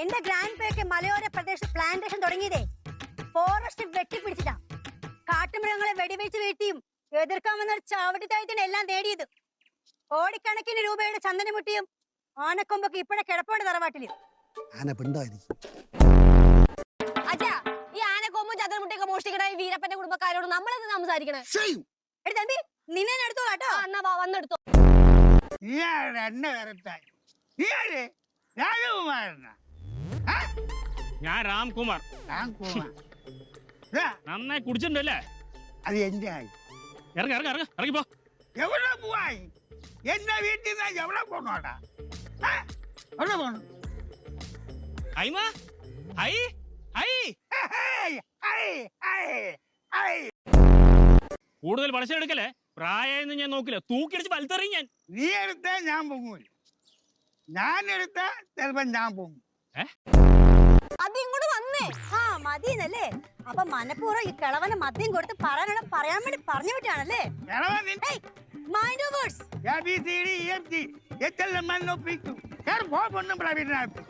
എന്റെ ഗ്രാൻഡ് പേക്ക് മലയോര പ്രദേശ പ്ലാന്റേഷൻ തുടങ്ങിയതേ ഫോറസ്റ്റ് വെട്ടിപ്പിടിച്ചിട്ടാ. കാട്ടുമൃഗങ്ങളെ വെടിവെച്ച് വീഴ്ത്തിയും എതിർക്കാൻ വന്ന ചവിട്ടി താഴ്ത്തിയാണ് എല്ലാം നേടിയത്. കോടിക്കണക്കിന് രൂപയുടെ ചന്ദനമുട്ടിയും ആനക്കൊമ്പൊക്കെ ഇപ്പോഴെ കിടപ്പുണ്ട് തറവാട്ടില്. അച്ഛാ, ഈ ആനക്കൊമ്പും ചന്ദനമുട്ടിയൊക്കെ മോഷ്ടിക്കണ ഈ വീരപ്പന്റെ കുടുംബക്കാരോട് നമ്മളെന്ത് സംസാരിക്കണേ? തമ്പി നിന്നെ എടുത്തോ കേട്ടോ. എന്നാ വന്നെടുത്തോ. ഞാൻ രാംകുമാർ. നന്നായി കുടിച്ചിട്ടുണ്ടല്ലേ? അത് എന്റെ ഇറങ്ങി ഇറങ്ങി ഇറങ്ങി ഇറങ്ങിപ്പോ. എവിടെ പോവായി? എന്റെ വീട്ടിൽ നിന്ന് എവിടെ പോണോടാ? എവിടെ പോണു? കൂടുതൽ പണശ എടുക്കല്ലേ? പ്രായം ഞാൻ നോക്കില്ല, തൂക്കിടിച്ച് വലിത്തെറിയും ഞാൻ. നീ എടുത്താ ഞാൻ പൊങ്ങൂല, ഞാൻ എടുത്താ ചിലപ്പോ ഞാൻ പൊങ്ങും. അത് ഇങ്ങോട്ട് വന്നേ. ആ മതിന്നല്ലേ? അപ്പൊ മനപ്പൂർവ്വം ഈ കിളവന് മദ്യം കൊടുത്ത് പറയാൻ വേണ്ടി പറഞ്ഞു വിട്ടാണല്ലേ? Mind words. ABCD EFG എല്ലാം മണ്ണൊപ്പിക്കും. ഞാൻ പോ പൊണ്ണും വീട്ടിനകത്ത്.